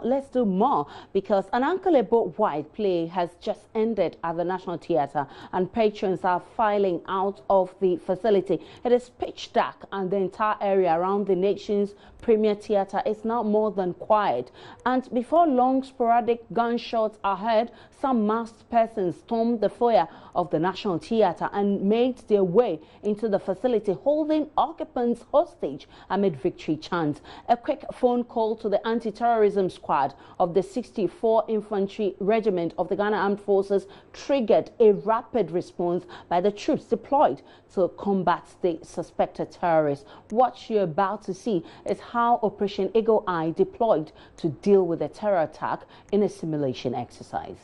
let's do more, because an Ankole-White play has just ended at the National Theatre and patrons are filing out of the facility. It is pitch dark and the entire area around the nation's premier theatre is now more than quiet. And before long, sporadic gunshots are heard. Some masked persons stormed the foyer of the National Theatre and made their way into the facility, holding occupants hostage amid victory chants. A quick phone call to the anti-terrorism squad of the 64 Infantry Regiment of the Ghana Armed Forces triggered a rapid response by the troops deployed to combat the suspected terrorists. What you're about to see is how Operation Eagle Eye deployed to deal with the terror attack in a simulation exercise.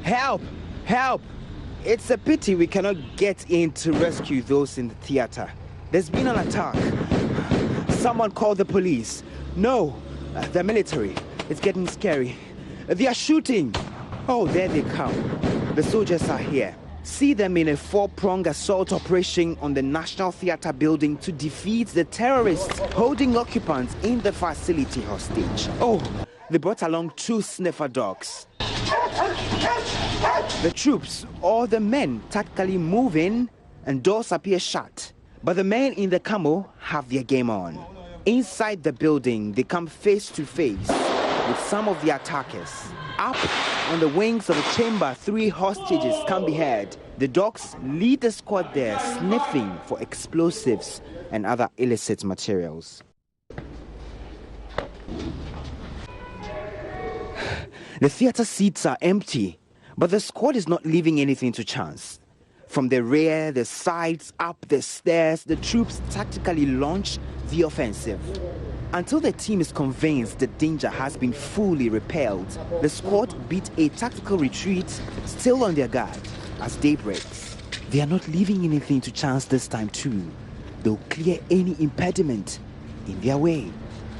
Help! Help! It's a pity we cannot get in to rescue those in the theater. There's been an attack. Someone called the police. No, the military. It's getting scary. They are shooting. Oh, there they come. The soldiers are here. See them in a four-pronged assault operation on the National Theatre building to defeat the terrorists holding occupants in the facility hostage. Oh, they brought along 2 sniffer dogs. The troops, or the men, tactically move in and doors appear shut. But the men in the camo have their game on. Inside the building, they come face to face with some of the attackers. Up on the wings of the chamber, 3 hostages can be heard. The dogs lead the squad there, sniffing for explosives and other illicit materials. The theater seats are empty, but the squad is not leaving anything to chance. From the rear, the sides, up the stairs, the troops tactically launch the offensive. Until the team is convinced the danger has been fully repelled, the squad beat a tactical retreat, still on their guard, as day breaks. They are not leaving anything to chance this time too. They'll clear any impediment in their way.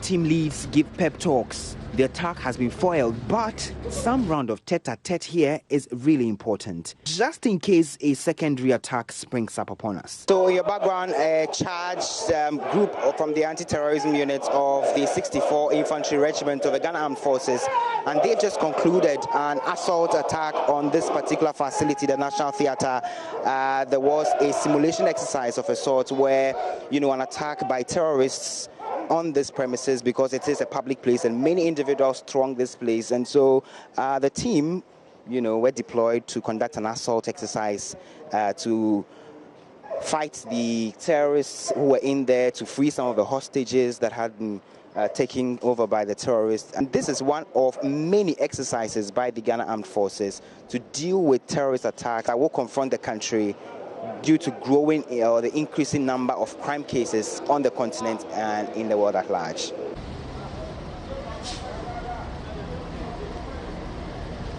Team leads give pep talks. The attack has been foiled, but some round of tete-a-tete here is really important, just in case a secondary attack springs up upon us. So in your background, a charged group from the anti-terrorism unit of the 64 Infantry Regiment of the Ghana Armed Forces, and they just concluded an assault attack on this particular facility, the National Theatre. There was a simulation exercise of a sort where, an attack by terrorists on this premises, because it is a public place and many individuals throng this place, and so the team, were deployed to conduct an assault exercise to fight the terrorists who were in there, to free some of the hostages that had been taken over by the terrorists. And this is one of many exercises by the Ghana Armed Forces to deal with terrorist attacks that will confront the country due to growing or the increasing number of crime cases on the continent and in the world at large.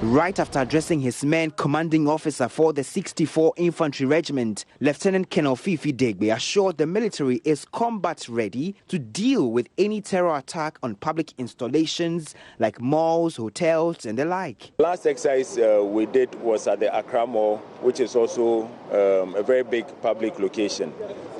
Right after addressing his men, commanding officer for the 64 Infantry Regiment, Lieutenant Colonel Fifi Degbe, assured the military is combat ready to deal with any terror attack on public installations like malls, hotels and the like. Last exercise we did was at the Accra Mall, which is also a very big public location.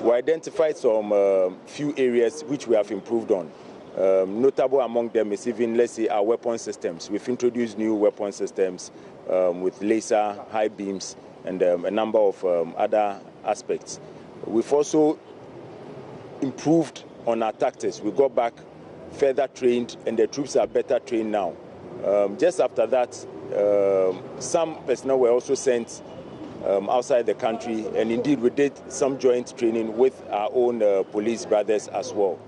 We identified some few areas which we have improved on. Notable among them is even, let's say, our weapon systems. We've introduced new weapon systems with laser, high beams, and a number of other aspects. We've also improved on our tactics. We got back further trained, and the troops are better trained now. Just after that, some personnel were also sent outside the country, and indeed we did some joint training with our own police brothers as well.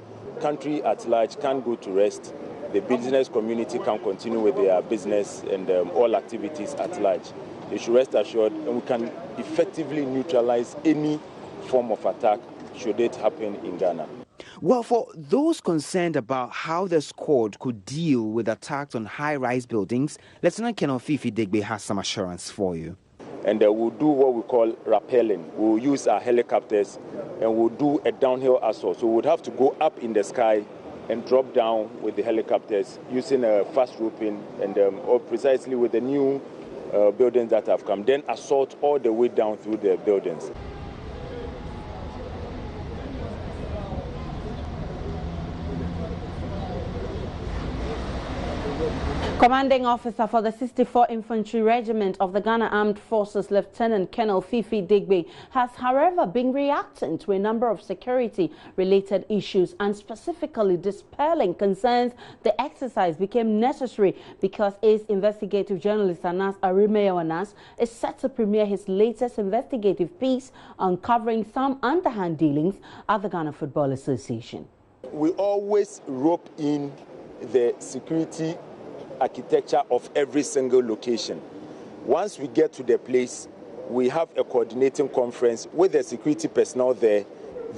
Country at large can't go to rest. The business community can continue with their business and all activities at large. They should rest assured, and we can effectively neutralize any form of attack should it happen in Ghana. Well, for those concerned about how the squad could deal with attacks on high-rise buildings, Lieutenant Colonel Fifi Degbe has some assurance for you. And we'll do what we call rappelling. We'll use our helicopters and we'll do a downhill assault. So we'll have to go up in the sky and drop down with the helicopters using a fast roping and or precisely with the new buildings that have come. Then assault all the way down through the buildings. Commanding officer for the 64 Infantry Regiment of the Ghana Armed Forces, Lieutenant Colonel Fifi Digbe, has, however, been reacting to a number of security-related issues and specifically dispelling concerns the exercise became necessary because his investigative journalist Anas Arimeo Anas is set to premiere his latest investigative piece uncovering some underhand dealings at the Ghana Football Association. We always rope in the security architecture of every single location. Once we get to the place, we have a coordinating conference with the security personnel there,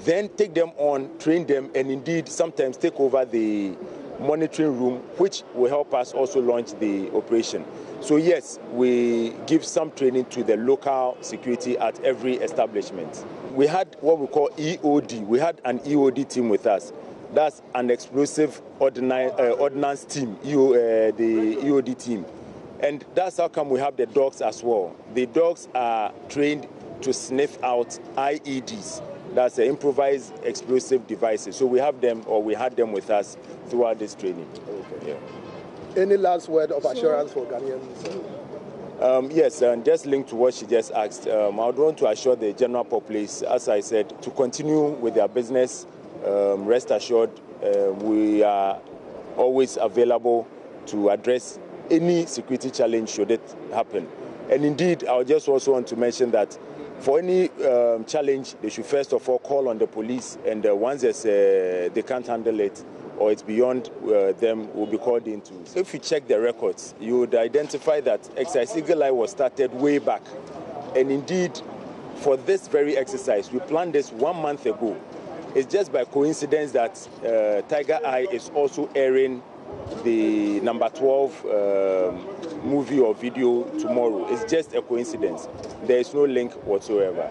then take them on, train them, and indeed sometimes take over the monitoring room, which will help us also launch the operation. So yes, we give some training to the local security at every establishment. We had what we call EOD. We had an EOD team with us. That's an explosive ordnance team, the EOD team. And that's how come we have the dogs as well. The dogs are trained to sniff out IEDs. That's improvised explosive devices. So we have them, or we had them with us throughout this training. Okay. Yeah. Any last word of assurance for Ghanaians? Yes, and just linked to what she just asked, I would want to assure the general populace, as I said, to continue with their business. Rest assured, we are always available to address any security challenge should it happen. And indeed, I just also want to mention that for any challenge, they should first of all call on the police, and once they can't handle it or it's beyond them, will be called into. If you check the records, you would identify that Exercise Eagle Eye was started way back. And indeed, for this very exercise, we planned this 1 month ago. It's just by coincidence that Tiger Eye is also airing the number 12 movie or video tomorrow. It's just a coincidence. There is no link whatsoever.